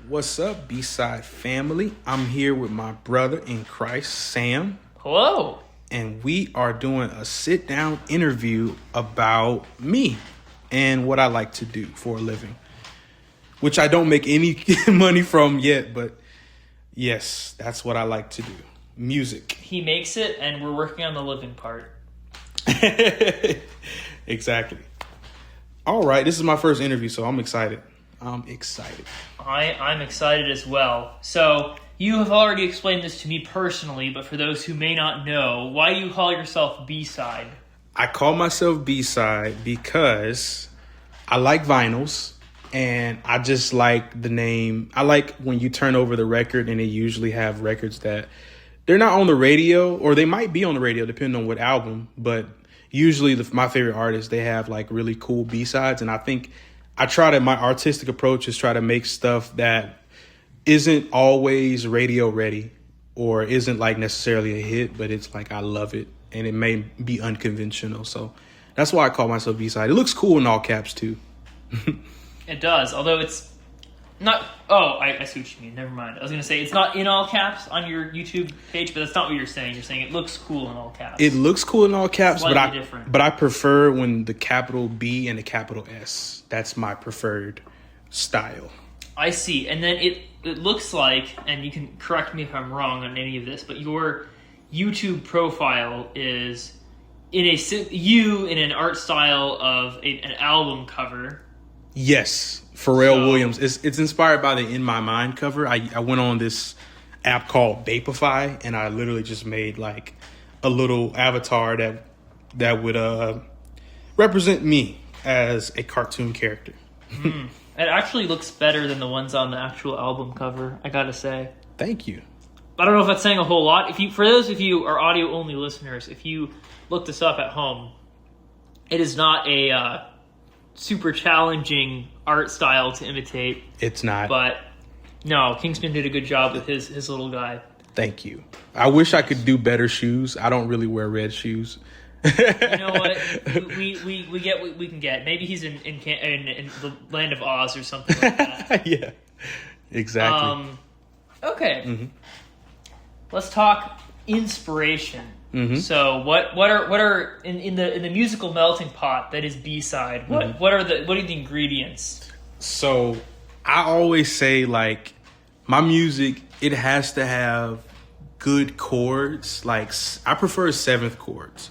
What's up, BeeSide family? I'm here with my brother in Christ, Sam, Hello. and we are doing a sit-down interview about me and what I like to do for a living, which I don't make any money from yet, but yes, that's what I like to do. Music. He makes it, and we're working on the living part. Exactly. All right, this is my first interview, so I'm excited. I'm excited as well. So you have already explained this to me personally, but for those who may not know, why do you call yourself BeeSide? I call myself BeeSide because I like vinyls and I just like the name. I like when you turn over the record and they usually have records that they're not on the radio, or they might be on the radio depending on what album, but usually my favorite artists, they have like really cool B-sides. And I think my artistic approach is try to make stuff that isn't always radio ready or isn't like necessarily a hit, but it's like I love it and it may be unconventional. So that's why I call myself B-side. It looks cool in all caps too. It does, although it's not... Oh, I see what you mean. Never mind. I was going to say it's not in all caps on your YouTube page, but that's not what you're saying. You're saying it looks cool in all caps. It looks cool in all caps, different. but I prefer when the capital B and the capital S. That's my preferred style. I see. And then it looks like, and you can correct me if I'm wrong on any of this, but your YouTube profile is you in an art style of an album cover. Yes, Pharrell Williams. It's inspired by the In My Mind cover. I went on this app called Vaporify, and I literally just made like a little avatar that would represent me as a cartoon character. It actually looks better than the ones on the actual album cover, I gotta say. Thank you. I don't know if that's saying a whole lot. For those of you are audio only listeners, if you look this up at home, it is not a super challenging art style to imitate. It's not. But no, Kingston did a good job with his little guy. Thank you. I wish I could do better shoes. I don't really wear red shoes. You know what? We get what we can get. Maybe he's in the land of Oz or something like that. Yeah, exactly. Okay. Mm-hmm. Let's talk inspiration. Mm-hmm. So what are in the musical melting pot that is B-side? What are the ingredients? So I always say, like, my music, it has to have good chords. Like, I prefer seventh chords.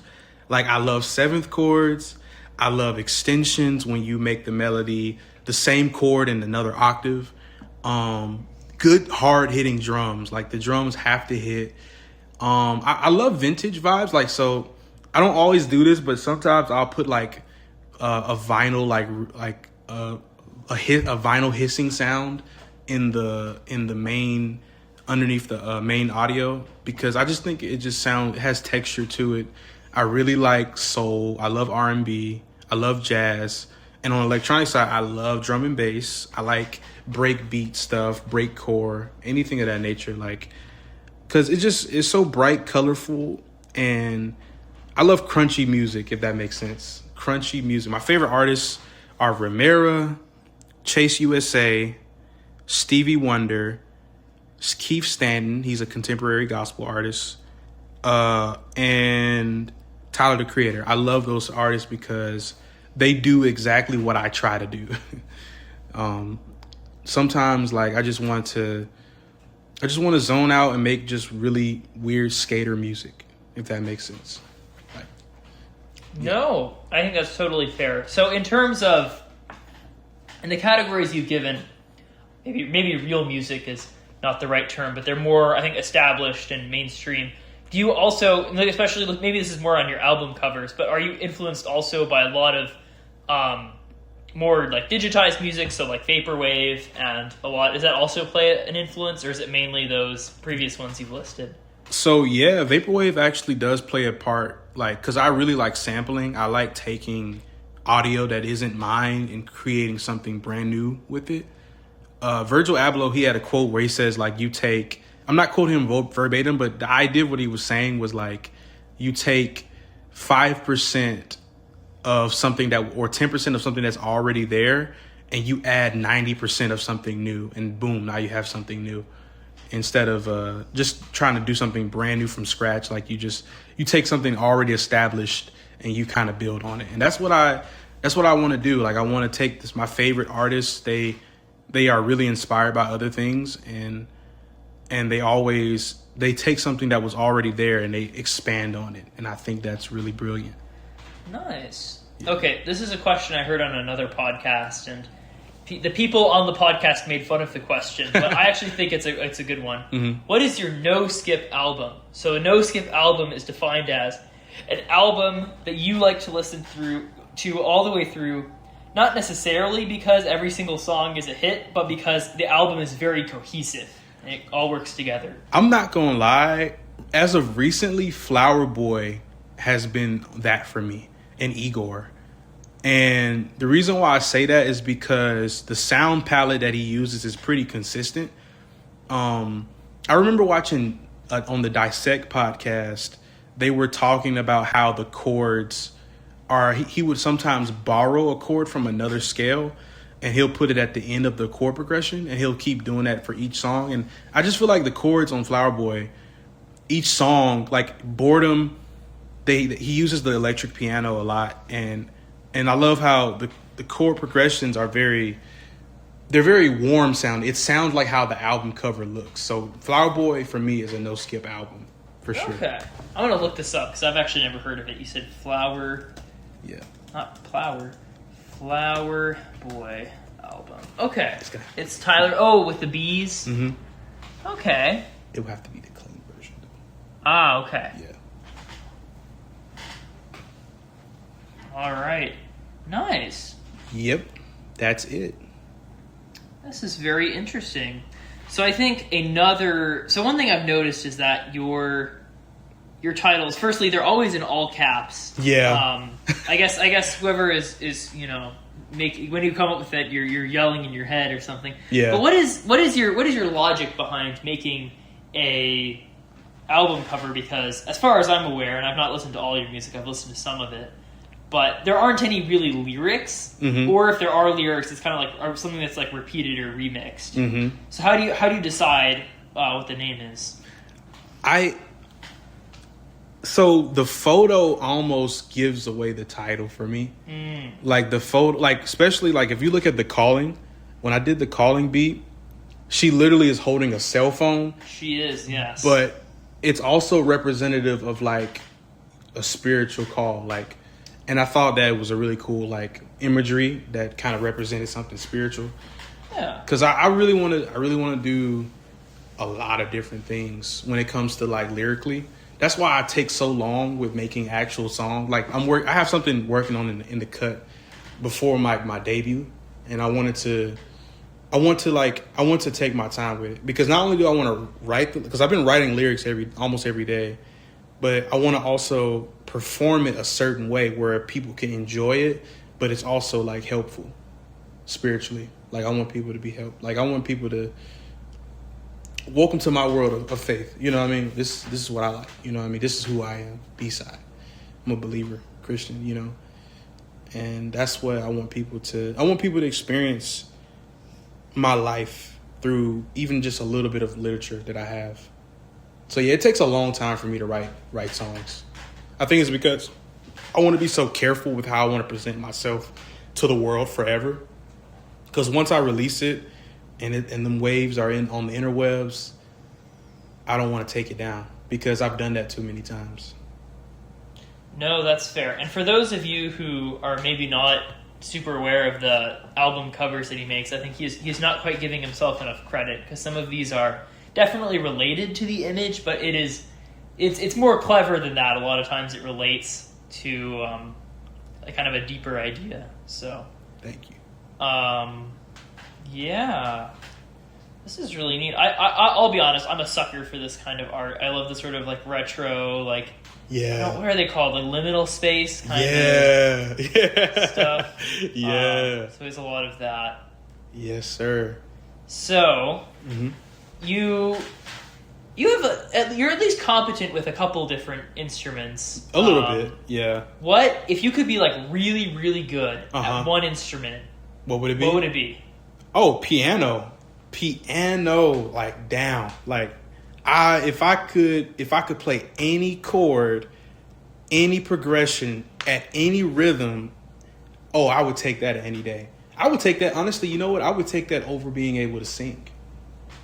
Like, I love seventh chords. I love extensions when you make the melody the same chord in another octave. Good hard hitting drums. Like, the drums have to hit. I love vintage vibes. Like, so I don't always do this, but sometimes I'll put like a vinyl, like a vinyl hissing sound in the main, underneath the main audio, because I just think it has texture to it. I really like soul. I love R&B. I love jazz. And on the electronic side, I love drum and bass. I like break beat stuff, breakcore, anything of that nature. Like, because it's so bright, colorful, and I love crunchy music, if that makes sense. Crunchy music. My favorite artists are Ramera, Chase USA, Stevie Wonder, Keith Stanton. He's a contemporary gospel artist. And Tyler, the Creator. I love those artists because they do exactly what I try to do. Sometimes, like, I just want to zone out and make just really weird skater music, if that makes sense. Like, yeah. No, I think that's totally fair. So in terms of, in the categories you've given, maybe real music is not the right term, but they're more, I think, established and mainstream. Do you also, especially, maybe this is more on your album covers, but are you influenced also by a lot of more like digitized music, so like vaporwave and a lot? Does that also play an influence, or is it mainly those previous ones you've listed? So yeah, vaporwave actually does play a part, like, because I really like sampling. I like taking audio that isn't mine and creating something brand new with it. Virgil Abloh, he had a quote where he says, like, I'm not quoting him verbatim, but the idea of what he was saying was like, you take 5% of something or 10% of something that's already there, and you add 90% of something new, and boom, now you have something new. Instead of just trying to do something brand new from scratch, like you take something already established and you kind of build on it. And that's what I want to do. Like, I want to take my favorite artists. They are really inspired by other things, and they take something that was already there and they expand on it. And I think that's really brilliant. Nice. Yeah. Okay, this is a question I heard on another podcast, and the people on the podcast made fun of the question, but I actually think it's a good one. Mm-hmm. What is your no-skip album? So a no-skip album is defined as an album that you like to listen to all the way through, not necessarily because every single song is a hit, but because the album is very cohesive and it all works together. I'm not going to lie. As of recently, Flower Boy has been that for me, and Igor. And the reason why I say that is because the sound palette that he uses is pretty consistent. I remember watching on the Dissect podcast, they were talking about how the chords are, he would sometimes borrow a chord from another scale and he'll put it at the end of the chord progression, and he'll keep doing that for each song. And I just feel like the chords on Flower Boy, each song, like Boredom, he uses the electric piano a lot, and I love how the chord progressions are they're very warm sounding. It sounds like how the album cover looks. So Flower Boy for me is a no skip album for sure. Okay, I'm gonna look this up because I've actually never heard of it. You said Flower, not Flower, Flower Boy album. Okay, it's Tyler. Oh, with the bees. Mm-hmm. Okay, it would have to be the clean version. Ah, okay. Yeah. All right. Nice. Yep, that's it. This is very interesting. So I think one thing I've noticed is that your titles, firstly, they're always in all caps. Yeah. I guess whoever is when you come up with that, you're yelling in your head or something. Yeah. But what is your logic behind making a album cover? Because as far as I'm aware, and I've not listened to all your music, I've listened to some of it, but there aren't any really lyrics, mm-hmm. or if there are lyrics, it's kind of like something that's like repeated or remixed. Mm-hmm. So how do you decide what the name is? So the photo almost gives away the title for me. Like the photo, like especially like if you look at The Calling, when I did The Calling beat, she literally is holding a cell phone. She is, yes. But it's also representative of like a spiritual call, like. And I thought that was a really cool like imagery that kind of represented something spiritual. Yeah. Because I really want to do a lot of different things when it comes to like lyrically. That's why I take so long with making actual songs. Like I have something working on in the cut before my debut, and I want to take my time with it, because not only do I want to write, because I've been writing lyrics almost every day, but I want to also perform it a certain way where people can enjoy it, but it's also like helpful spiritually. Like I want people to be helped. Like I want people to welcome to my world of faith. You know what I mean? This is what I like. You know what I mean? This is who I am. BeeSide. I'm a believer, Christian. You know, and that's what I want people to. I want people to experience my life through even just a little bit of literature that I have. So yeah, it takes a long time for me to write songs. I think it's because I want to be so careful with how I want to present myself to the world forever. Because once I release it and them waves are on the interwebs, I don't want to take it down, because I've done that too many times. No, that's fair. And for those of you who are maybe not super aware of the album covers that he makes, I think he's not quite giving himself enough credit, because some of these are definitely related to the image, but it's more clever than that. A lot of times it relates to a kind of a deeper idea. So thank you. Yeah, this is really neat. I'll be honest, I'm a sucker for this kind of art. I love the sort of like retro, like, what are they called, like liminal space kind of stuff. Yeah. So there's a lot of that. Yes, sir. So you you're at least competent with a couple different instruments. A little bit, yeah. What if you could be like really, really good at one instrument? What would it be? What would it be? Oh, piano. Piano, like down. Like if I could play any chord, any progression at any rhythm, oh, I would take that any day. I would take that, honestly, you know what? I would take that over being able to sing.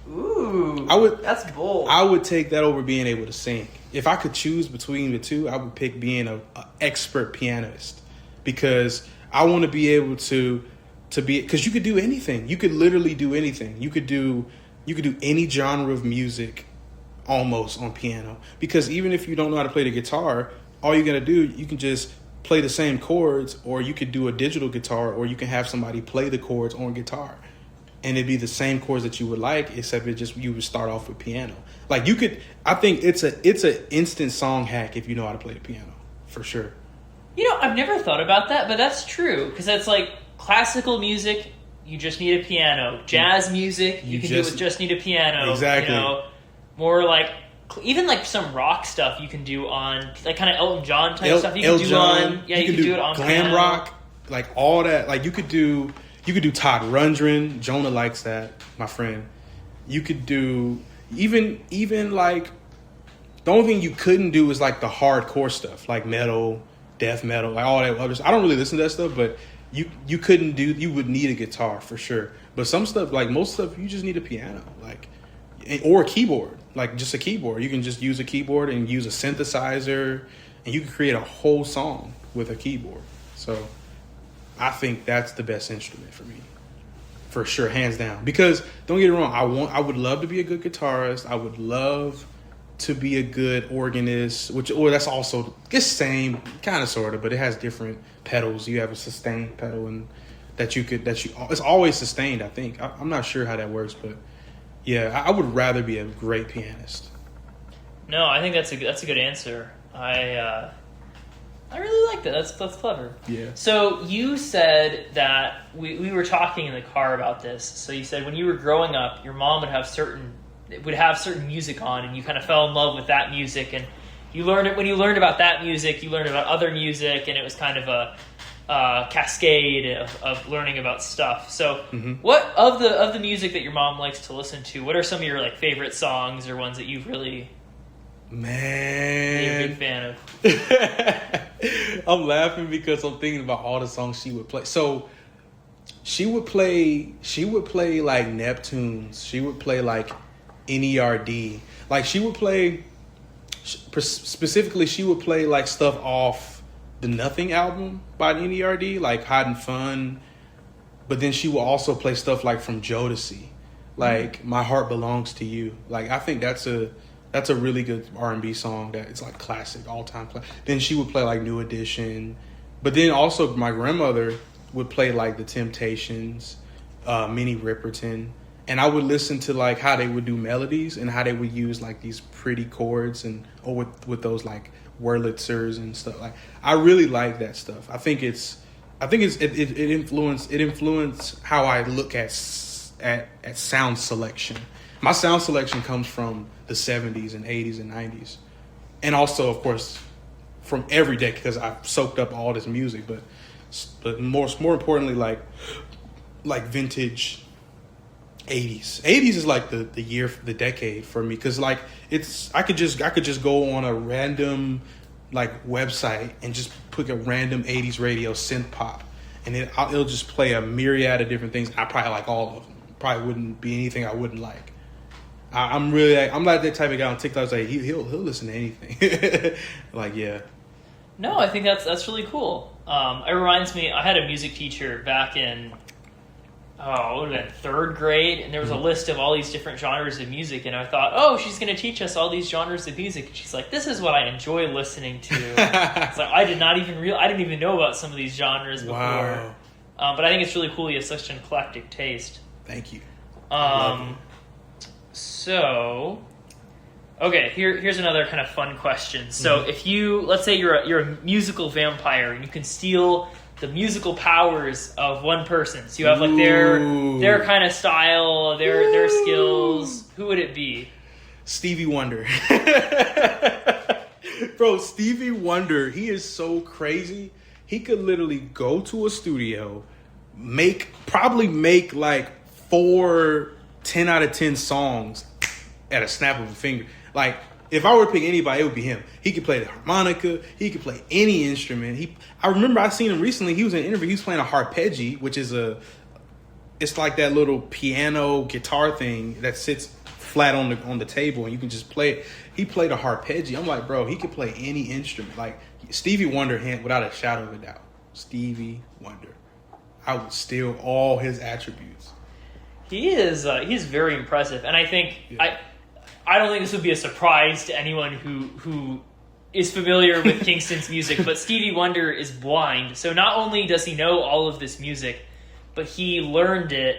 Ooh. That's bold. I would take that over being able to sing. If I could choose between the two, I would pick being an expert pianist, because I want to be able to be, because you could do anything. You could literally do anything. You could do any genre of music almost on piano, because even if you don't know how to play the guitar, all you got to do, you can just play the same chords, or you could do a digital guitar, or you can have somebody play the chords on guitar, and it'd be the same chords that you would like, except you would start off with piano. Like you could, I think it's an instant song hack if you know how to play the piano, for sure. You know, I've never thought about that, but that's true, because that's like classical music. You just need a piano. Jazz music, you can just need a piano. Exactly. You know, more like even like some rock stuff you can do on like kind of Elton John type stuff. You can do it on glam piano. rock, like all that. Like you could do Todd Rundgren. Jonah likes that, my friend. You could do even like the only thing you couldn't do is like the hardcore stuff, like metal, death metal, like all that other stuff. I don't really listen to that stuff, but you couldn't do. You would need a guitar for sure. But some stuff, like most stuff, you just need a piano, like or a keyboard. Like just a keyboard. You can just use a keyboard and use a synthesizer, and you can create a whole song with a keyboard. So I think that's the best instrument for me, for sure, hands down. Because don't get it wrong, I would love to be a good guitarist. I would love to be a good organist, or that's also the same kind of sort of, but it has different pedals. You have a sustained pedal, and it's always sustained. I think I'm not sure how that works, but. Yeah, I would rather be a great pianist. No, I think that's a good answer. I really like that. That's clever. Yeah. So you said that we were talking in the car about this. So you said when you were growing up, your mom would have certain music on, and you kind of fell in love with that music, and you learned it when you learned about that music. You learned about other music, and it was kind of a cascade of learning about stuff. So what of the music that your mom likes to listen to, what are some of your like favorite songs or ones that you've really you're a big fan of? I'm laughing because I'm thinking about all the songs she would play. So she would play like Neptunes. She would play like NERD. Like she would play specifically, she would play like stuff off the Nothing album by NERD, like Hot and Fun. But then she will also play stuff like from Jodeci, like My Heart Belongs to You. Like I think that's a really good R&B song that it's like classic, all time classic. Then she would play like New Edition. But then also my grandmother would play like The Temptations, Minnie Riperton, and I would listen to like how they would do melodies and how they would use like these pretty chords or with those like Wurlitzers and stuff. Like I really like that stuff. I think it influenced how I look at sound selection. My sound selection comes from the 70s and 80s and 90s, and also of course from every decade, because I've soaked up all this music. But more importantly, like vintage 80s. 80s is like the decade for me, because like I could just go on a random like website and just pick a random 80s radio synth pop, and it'll just play a myriad of different things. I probably like all of them. Probably wouldn't be anything I wouldn't like. I'm not that type of guy on TikTok. Like he'll listen to anything. Like yeah. No, I think that's really cool. It reminds me, I had a music teacher back in what would have been third grade, and there was a list of all these different genres of music, and I thought, oh, she's going to teach us all these genres of music. And she's like, this is what I enjoy listening to. It's like I didn't even know about some of these genres before. Wow. But I think it's really cool you have such an eclectic taste. Thank you. So, okay, here's another kind of fun question. So if let's say you're a musical vampire, and you can steal the musical powers of one person. So you have like their kind of style, their skills. Who would it be? Stevie Wonder. Bro, Stevie Wonder, he is so crazy. He could literally go to a studio, probably make like 4 10 out of 10 songs at a snap of a finger. Like, if I were to pick anybody, it would be him. He could play the harmonica. He could play any instrument. I remember I seen him recently. He was in an interview. He was playing a harpeggi, which is it's like that little piano guitar thing that sits flat on the table and you can just play it. He played a harpeggi. I'm like, bro, he could play any instrument. Like Stevie Wonder, without a shadow of a doubt. Stevie Wonder. I would steal all his attributes. He's very impressive, and I think I don't think this would be a surprise to anyone who is familiar with Kingston's music, but Stevie Wonder is blind, so not only does he know all of this music, but he learned it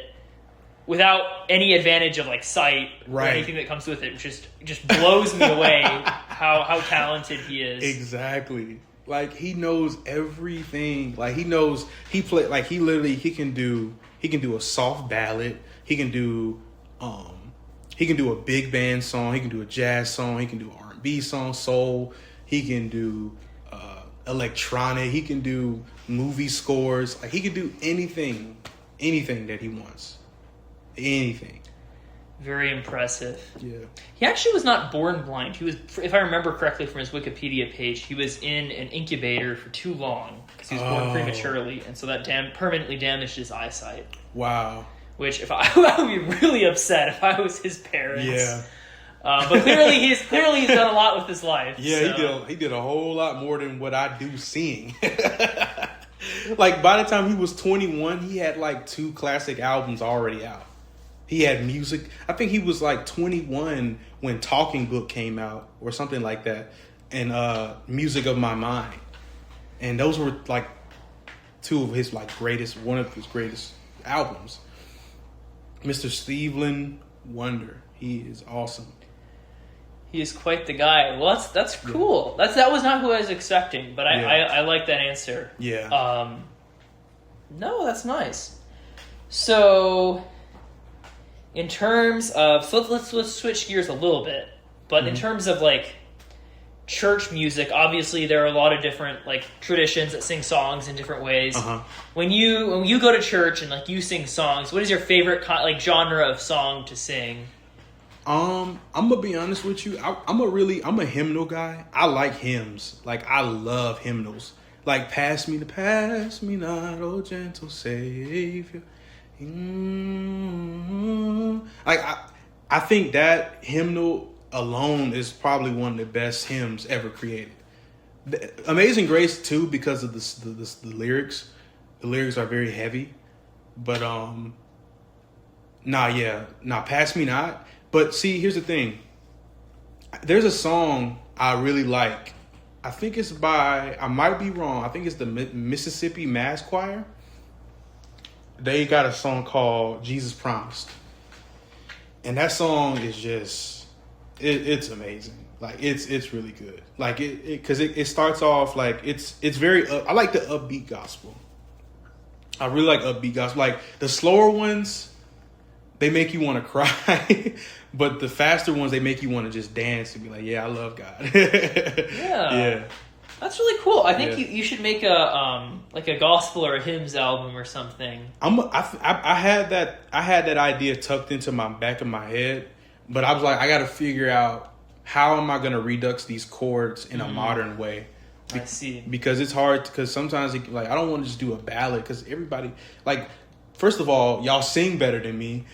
without any advantage of like sight or anything that comes with it, which just blows me away how talented he is. Exactly. Like he knows everything. Like he knows he can do a soft ballad. He can do a big band song. He can do a jazz song. He can do an R&B song, soul. He can do electronic. He can do movie scores. Like he can do anything that he wants. Anything. Very impressive. Yeah. He actually was not born blind. He was, if I remember correctly from his Wikipedia page, he was in an incubator for too long because he was born prematurely, and so that permanently damaged his eyesight. Wow. Which, I would be really upset if I was his parents. Yeah. But clearly he's done a lot with his life. Yeah, so. he did a whole lot more than what I do seeing. Like by the time he was 21, he had like 2 classic albums already out. He had music. I think he was like 21 when Talking Book came out or something like that, and Music of My Mind, and those were like one of his greatest albums. Mr. Stevie Wonder, he is awesome. He is quite the guy. Well, that's cool. That was not who I was expecting, but I like that answer. Yeah. No, that's nice. So, in terms of let's switch gears a little bit, but in terms of like church music, obviously there are a lot of different like traditions that sing songs in different ways. When you go to church and like you sing songs, what is your favorite genre of song to sing? I'm gonna be honest with you. I'm a hymnal guy. I like hymns. Like I love hymnals. Like pass me not, oh gentle Savior. Like I think that hymnal alone is probably one of the best hymns ever created. Amazing Grace too, because of the lyrics. The lyrics are very heavy, but pass me not. But see, here's the thing. There's a song I really like. I think it's I might be wrong. I think it's the Mississippi Mass Choir. They got a song called Jesus Promised. And that song is just, it's amazing. Like, it's really good. Like, because it starts off, like, it's very, I like the upbeat gospel. I really like upbeat gospel. Like, the slower ones, they make you want to cry. But the faster ones, they make you want to just dance and be like, yeah, I love God. Yeah. That's really cool. I think you should make a gospel or a hymns album or something. I had that idea tucked into my back of my head, but I was like, I got to figure out how am I going to redux these chords in a modern way. I see. Because it's hard, because sometimes I don't want to just do a ballad because everybody, like, first of all, y'all sing better than me.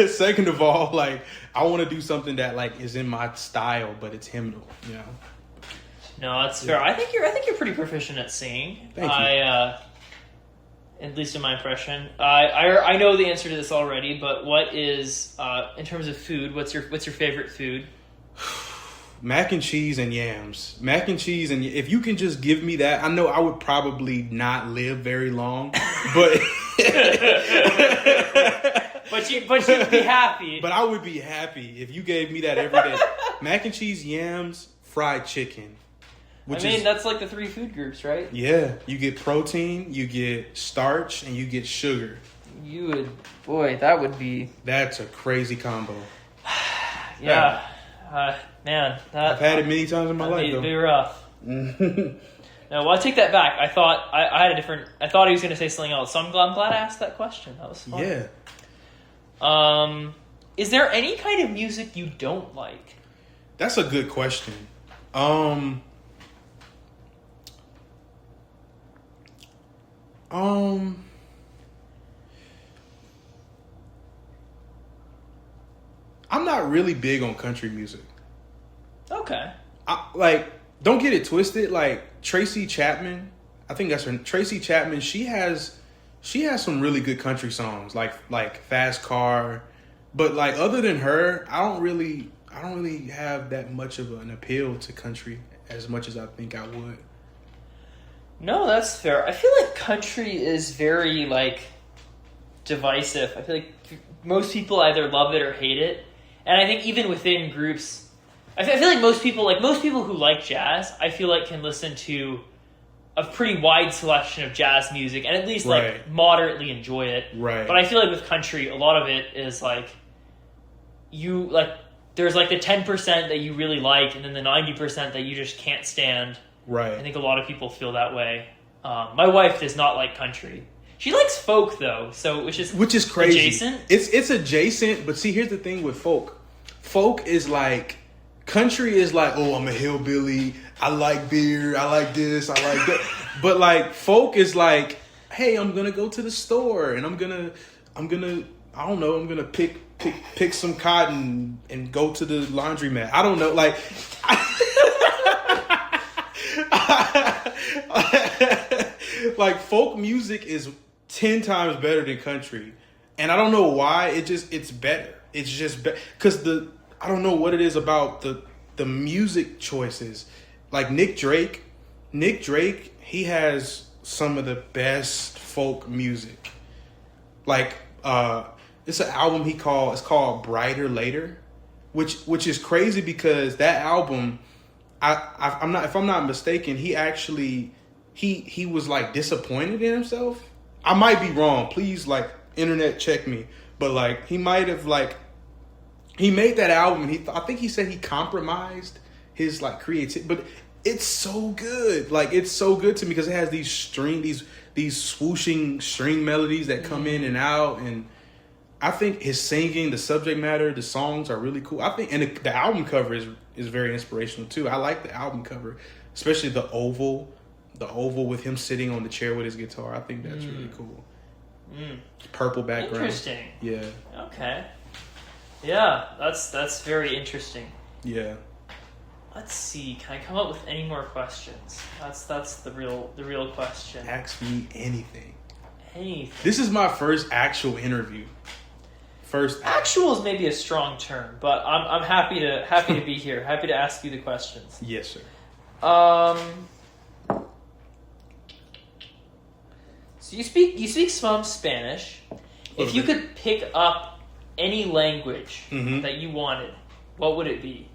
Second of all, like, I want to do something that like is in my style, but it's hymnal, you know. No, that's fair. I think you're pretty proficient at singing. Thank you. At least in my impression, I know the answer to this already. But what is in terms of food? What's your favorite food? Mac and cheese and yams. Mac and cheese, and if you can just give me that, I know I would probably not live very long, but but you'd be happy. But I would be happy if you gave me that every day. Mac and cheese, yams, fried chicken. That's like the 3 food groups, right? Yeah, you get protein, you get starch, and you get sugar. That would be. That's a crazy combo. Yeah. Man, I've had it many times in my life, though. It'd be rough. No, well, I take that back. I thought I had a different. I thought he was going to say something else. So I'm glad I asked that question. That was fun. Yeah. Is there any kind of music you don't like? That's a good question. I'm not really big on country music. Okay. Don't get it twisted. Like Tracy Chapman, I think that's her. Tracy Chapman. She has some really good country songs, like Fast Car. But like other than her, I don't really have that much of an appeal to country as much as I think I would. No, that's fair. I feel like country is very like divisive. I feel like most people either love it or hate it, and I think even within groups, I feel like most people who like jazz, I feel like can listen to a pretty wide selection of jazz music and at least like moderately enjoy it. Right. But I feel like with country, a lot of it is like you like there's like the 10% that you really like, and then the 90% that you just can't stand. Right. I think a lot of people feel that way. My wife does not like country. She likes folk though, so which is crazy. Adjacent. It's adjacent, but see, here's the thing with folk. Folk is like country is like, oh, I'm a hillbilly. I like beer. I like this. I like that. But like folk is like, hey, I'm gonna go to the store and I'm gonna I don't know. I'm gonna pick some cotton and go to the laundromat. I don't know. Like. Like folk music is 10 times better than country, and I don't know why. It's better. It's just because I don't know what it is about the music choices. Like Nick Drake, he has some of the best folk music. Like it's an album it's called Brighter Later, which is crazy because that album. If I'm not mistaken, he actually he was like disappointed in himself. I might be wrong. Please, like, internet check me. But like he might have he made that album and I think he said he compromised his like creativity, but it's so good. Like it's so good to me because it has these swooshing string melodies that come in and out, and I think his singing, the subject matter, the songs are really cool. I think, and the album cover is very inspirational too. I like the album cover, especially the oval with him sitting on the chair with his guitar. I think that's really cool. Purple background. Interesting. Yeah. Okay. Yeah, that's very interesting. Yeah. Let's see. Can I come up with any more questions? That's the real question. Ask me anything. Anything. This is my first actual interview. Actual is maybe a strong term, but I'm happy to be here. Happy to ask you the questions. Yes, sir. So you speak some Spanish. If you could pick up any language that you wanted, what would it be?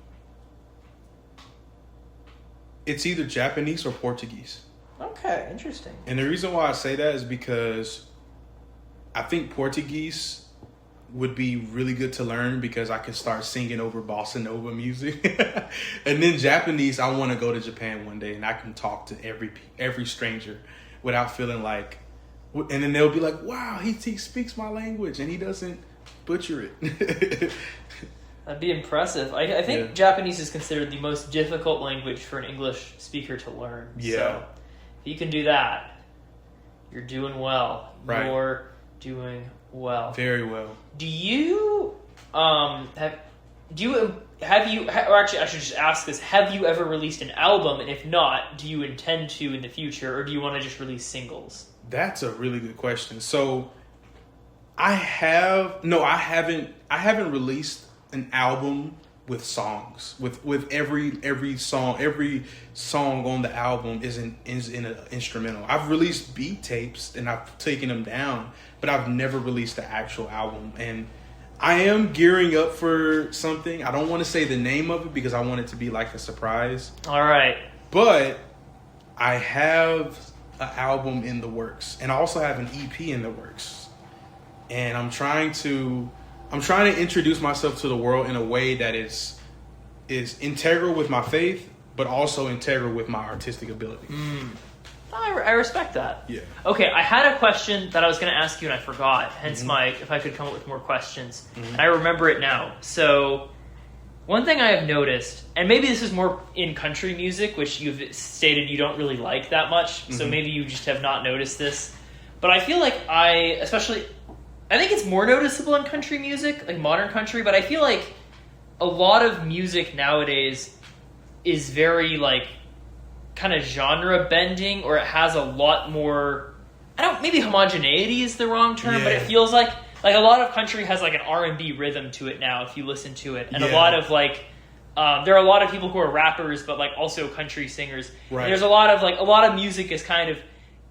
It's either Japanese or Portuguese. Okay, interesting. And the reason why I say that is because I think Portuguese would be really good to learn because I can start singing over bossa nova music. And then Japanese, I want to go to Japan one day and I can talk to every stranger without feeling like, and then they'll be like, wow, he speaks my language and he doesn't butcher it. That'd be impressive. I think Japanese is considered the most difficult language for an English speaker to learn. Yeah. So if you can do that, you're doing well. Right. You're doing well. Very well. Do you or actually I should just ask this, have you ever released an album, and if not, do you intend to in the future, or do you want to just release singles? That's a really good question. So I haven't released an album with songs. With every song on the album is in an instrumental. I've released beat tapes and I've taken them down, but I've never released the actual album. And I am gearing up for something. I don't want to say the name of it because I want it to be like a surprise. All right. But I have an album in the works, and I also have an EP in the works. And I'm trying to introduce myself to the world in a way that is integral with my faith, but also integral with my artistic ability. I respect that. Yeah. Okay, I had a question that I was going to ask you and I forgot. Hence if I could come up with more questions. And I remember it now. So one thing I have noticed, and maybe this is more in country music, which you've stated you don't really like that much. So maybe you just have not noticed this. But I feel like I think it's more noticeable in country music, like modern country, but I feel like a lot of music nowadays is very like kind of genre bending, or it has a lot more, maybe homogeneity is the wrong term, but it feels like a lot of country has like an R&B rhythm to it now if you listen to it. And a lot of like there are a lot of people who are rappers but like also country singers. Right. And there's a lot of music is kind of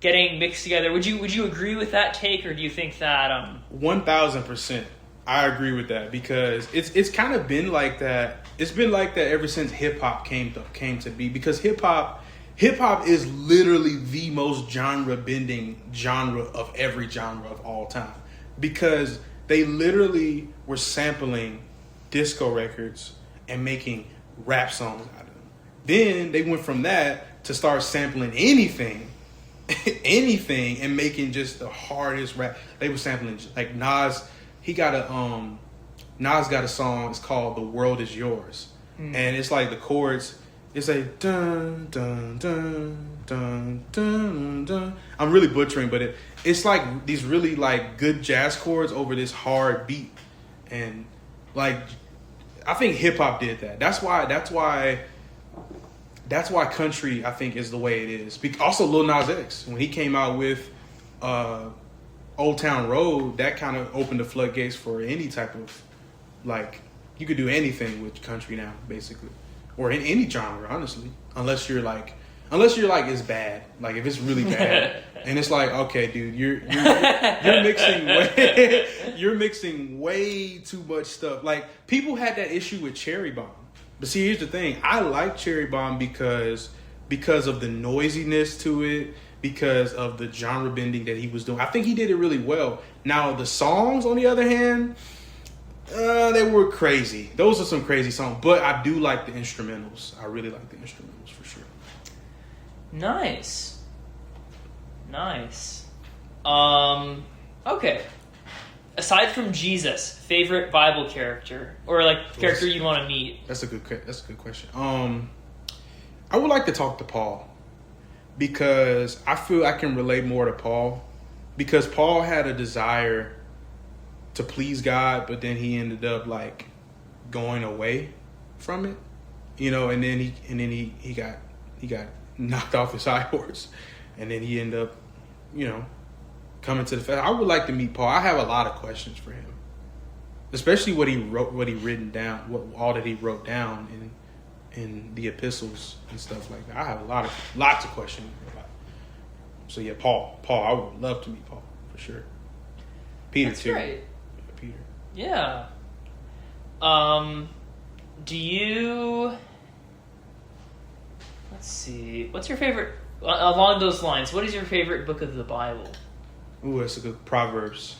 getting mixed together. Would you agree with that take, or do you think that 1000%. I agree with that, because it's kind of been like that. It's been like that ever since hip hop came to be, because hip hop is literally the most genre bending genre of every genre of all time, because they literally were sampling disco records and making rap songs out of them. Then they went from that to start sampling anything and making just the hardest rap. They were sampling like Nas. Nas got a song. It's called "The World Is Yours," and it's like the chords. It's like dun dun dun dun dun dun. I'm really butchering, but it's like these really like good jazz chords over this hard beat, and like I think hip hop did that. That's why country, I think, is the way it is. Also, Lil Nas X, when he came out with Old Town Road, that kind of opened the floodgates for any type of, like, you could do anything with country now, basically, or in any genre, honestly, unless you're like it's bad, like if it's really bad, and it's like, okay, dude, you're mixing way too much stuff. Like, people had that issue with Cherry Bomb. But see, here's the thing. I like Cherry Bomb because of the noisiness to it, because of the genre bending that he was doing. I think he did it really well. Now, the songs, on the other hand, they were crazy. Those are some crazy songs. But I do like the instrumentals. I really like the instrumentals, for sure. Nice. Okay. Aside from Jesus, favorite Bible character, or like character you want to meet? That's a good question. I would like to talk to Paul, because I feel I can relate more to Paul, because Paul had a desire to please God, but then he ended up like going away from it, and then he got knocked off his high horse, and then he ended up, coming to the fact. I would like to meet Paul. I have a lot of questions for him, especially what he written down, all that he wrote down in the epistles and stuff like that. I have lots of questions about. So yeah, Paul. I would love to meet Paul for sure. Peter That's too. Great. Peter. Yeah. Do you? Let's see. What's your favorite? Along those lines, what is your favorite book of the Bible? Ooh, that's a good Proverbs.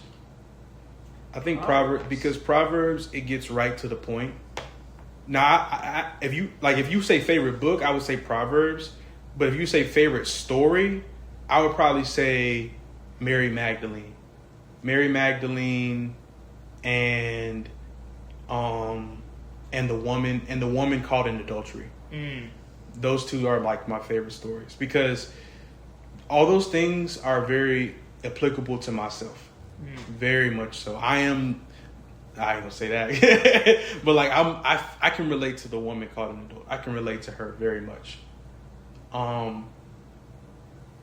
I think Proverbs, because Proverbs, it gets right to the point. Now, if you say favorite book, I would say Proverbs. But if you say favorite story, I would probably say Mary Magdalene, and the woman caught in adultery. Those two are like my favorite stories, because all those things are very applicable to myself, very much so. I ain't gonna say that, but like I can relate to the woman called an adult. I can relate to her very much.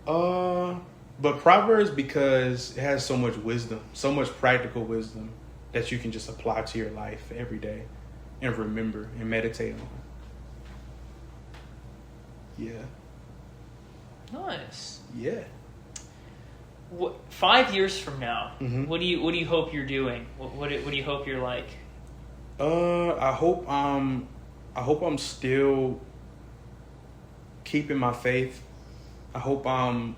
But Proverbs, because it has so much wisdom, so much practical wisdom that you can just apply to your life every day and remember and meditate on. Yeah. Nice. Yeah. 5 years from now, Mm-hmm. what do you hope you're doing? What do you hope you're like? I hope I'm still keeping my faith. I hope I'm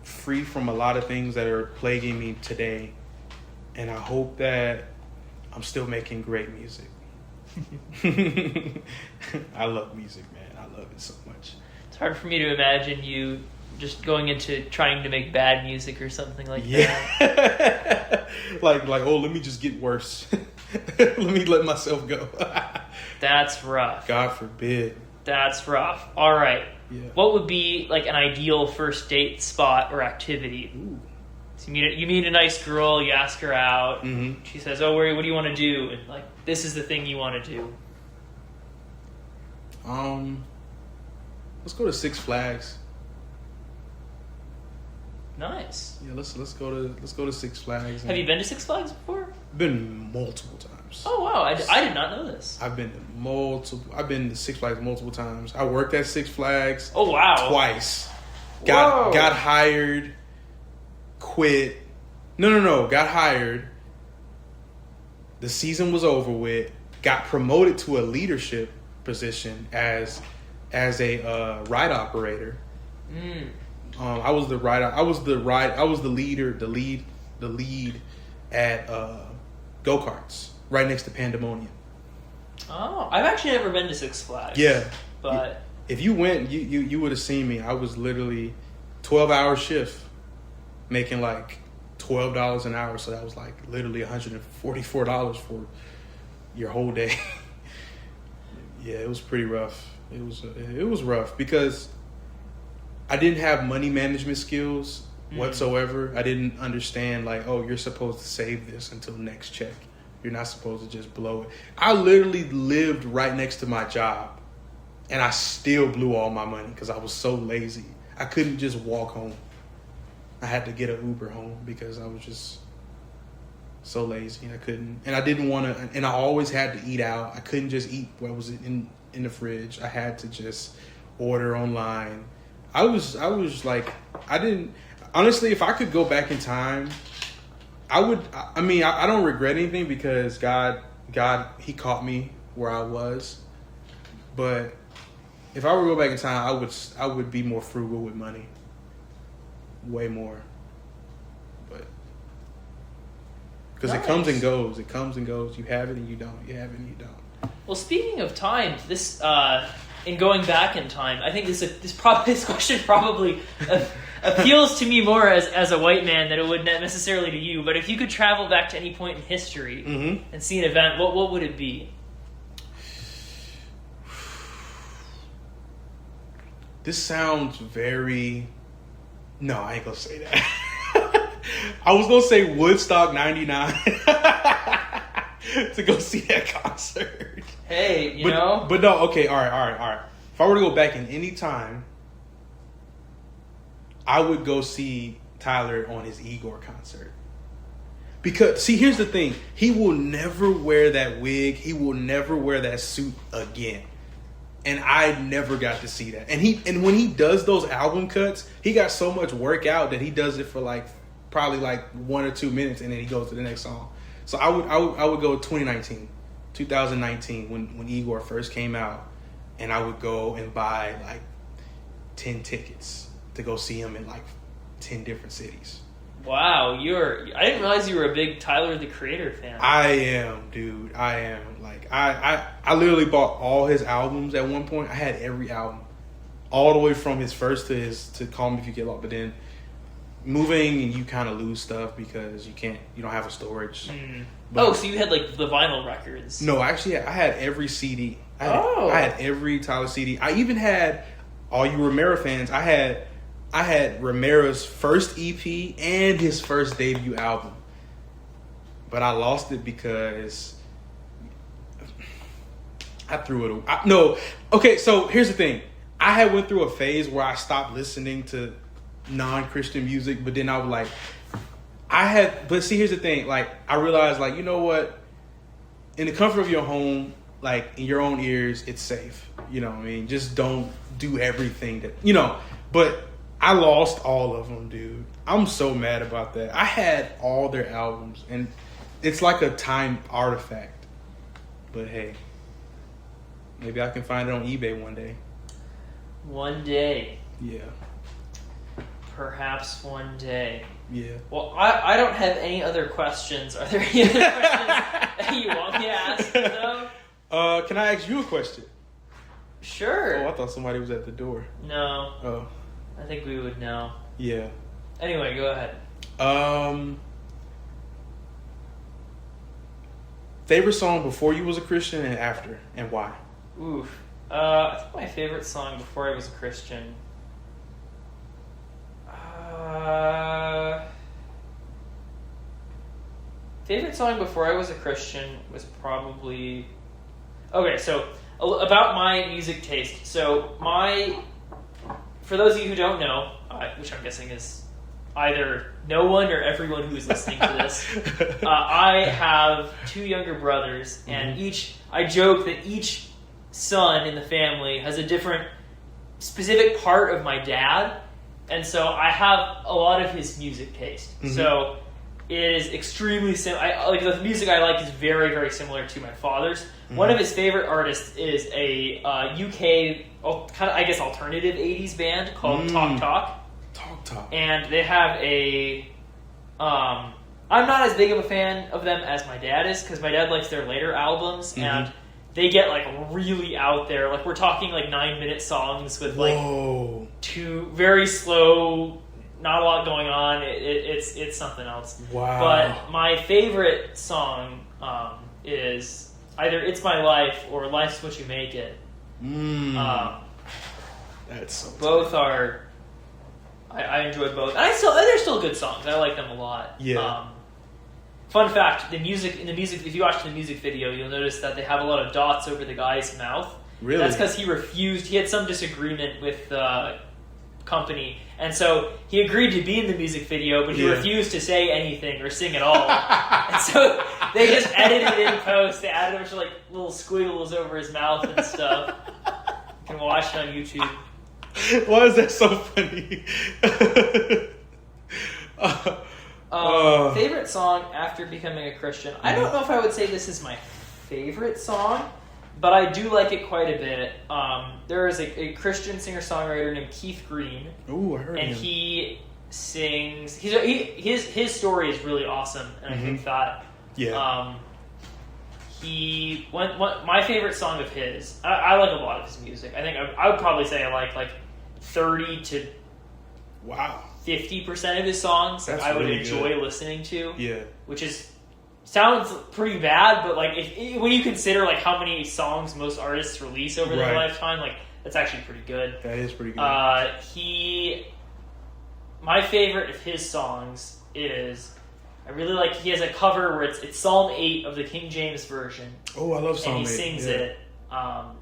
free from a lot of things that are plaguing me today, and I hope that I'm still making great music. I love music, man. I love it so much. It's hard for me to imagine you just going into trying to make bad music or something like that. Yeah. like, oh, let me just get worse. Let me let myself go. That's rough. God forbid. That's rough. All right. Yeah. What would be like an ideal first date spot or activity? Ooh. So you meet a nice girl, you ask her out. Mm-hmm. She says, "Oh, what do you want to do?" And like, this is the thing you want to do. Let's go to Six Flags. Nice. Yeah, let's go to Six Flags. Have you been to Six Flags before? Been multiple times. Oh wow, I did not know this. I've been to Six Flags multiple times. I worked at Six Flags. Oh wow. Twice. Whoa. Got hired, quit. No. Got hired. The season was over with. Got promoted to a leadership position as a ride operator. I was the lead at go-karts right next to Pandemonium. Oh, I've actually never been to Six Flags. Yeah, but if you went, you would have seen me. I was literally 12-hour shift, making like $12 an hour. So that was like literally $144 for your whole day. Yeah, it was pretty rough. It was rough because I didn't have money management skills whatsoever. I didn't understand like, oh, you're supposed to save this until next check. You're not supposed to just blow it. I literally lived right next to my job, and I still blew all my money because I was so lazy. I couldn't just walk home. I had to get an Uber home because I was just so lazy, and I couldn't. And I didn't want to. And I always had to eat out. I couldn't just eat what was in the fridge. I had to just order online. I was like, I didn't. Honestly, if I could go back in time, I would. I mean, I don't regret anything because God, He caught me where I was. But if I were to go back in time, I would be more frugal with money. Way more. But because nice. It comes and goes. It comes and goes. You have it and you don't. You have it and you don't. Well, speaking of time, this in going back in time, I think this question probably appeals to me more as a white man than it would necessarily to you. But if you could travel back to any point in history and see an event, what would it be? This sounds very... No, I ain't gonna say that. I was gonna say Woodstock 99 to go see that concert. Hey, you know? But no, okay, all right. If I were to go back in any time, I would go see Tyler on his Igor concert. Because, see, here's the thing. He will never wear that wig. He will never wear that suit again. And I never got to see that. And when he does those album cuts, he got so much work out that he does it for probably 1 or 2 minutes, and then he goes to the next song. So I would go 2019 when Igor first came out, and I would go and buy 10 tickets to go see him in 10 different cities. Wow, I didn't realize you were a big Tyler the Creator fan. I am, dude. I am. I literally bought all his albums at one point. I had every album, all the way from his first to Call Me If You Get Lost. But then moving, and you kind of lose stuff because you don't have a storage. So you had the vinyl records? No, actually, I had every CD. I had every Tyler CD. I even had, all you Romero fans, I had Romero's first EP and his first debut album. But I lost it because I threw it away. No. Okay, so here's the thing. I had went through a phase where I stopped listening to non-Christian music, but then I was but see, here's the thing. I realized, you know what? In the comfort of your home, in your own ears, it's safe. You know what I mean? Just don't do everything that, but I lost all of them, dude. I'm so mad about that. I had all their albums, and it's like a time artifact. But hey, maybe I can find it on eBay one day. One day. Yeah. Perhaps one day. Yeah. Well, I don't have any other questions. Are there any other questions that you want me to ask, though? Can I ask you a question? Sure. Oh, I thought somebody was at the door. No. Oh. I think we would know. Yeah. Anyway, go ahead. Favorite song before you was a Christian and after, and why? Oof. I think my favorite song before I was a Christian. Favorite song before I was a Christian was probably... Okay, so about my music taste. So for those of you who don't know, which I'm guessing is either no one or everyone who is listening to this, I have 2 younger brothers, and I joke that each son in the family has a different specific part of my dad, and so I have a lot of his music taste. So it is extremely like the music I like is very, very similar to my father's. One of his favorite artists is a UK kind of, I guess, alternative 80s band called Talk Talk. Talk Talk. And they have I'm not as big of a fan of them as my dad is, because my dad likes their later albums, and they get like really out there. Like we're talking like 9-minute songs with like 2 very slow, not a lot going on. It's something else. Wow. But my favorite song is either "It's My Life" or "Life's What You Make It." That's so both are. I enjoy both. And they're still good songs. I like them a lot. Yeah. Fun fact: the music, if you watch the music video, you'll notice that they have a lot of dots over the guy's mouth. Really? That's because he refused. He had some disagreement with the company, and so he agreed to be in the music video, but he refused to say anything or sing at all. And so they just edited it in post. They added a bunch of like little squiggles over his mouth and stuff. You can watch it on YouTube. Why is that so funny? Favorite song after becoming a Christian? I don't know if I would say this is my favorite song, but I do like it quite a bit. There is a Christian singer-songwriter named Keith Green. Ooh, I heard him. And he sings... His story is really awesome, and I think that... Yeah. My favorite song of his... I like a lot of his music. I think I would probably say I like 30 to... Wow. 50% of his songs That's I would really enjoy good. listening to. Yeah. Which sounds pretty bad, but like when you consider like how many songs most artists release over their lifetime, like that's actually pretty good. That is pretty good. My favorite of his songs is, I really like, he has a cover where it's Psalm 8 of the King James Version. Oh, I love Psalm 8. And he sings it.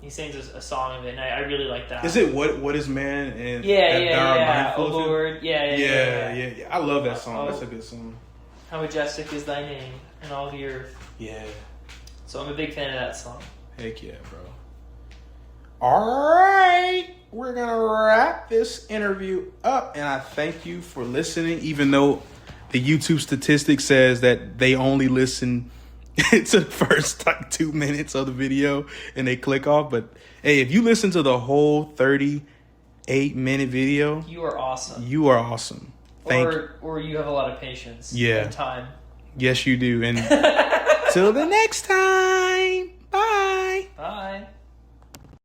He sings a song of it, and I really like that. Is it what is man and yeah. Oh Lord, yeah. I love that song. That's a good song. How majestic is thy name in all the earth. Yeah. So I'm a big fan of that song. Heck yeah, bro. All right, we're gonna wrap this interview up, and I thank you for listening. Even though the YouTube statistic says that they only listen to the first like 2 minutes of the video and they click off, but hey, if you listen to the whole 38-minute video, you are awesome. You are awesome. Or you have a lot of patience. And time. Yes, you do. And till the next time. Bye. Bye.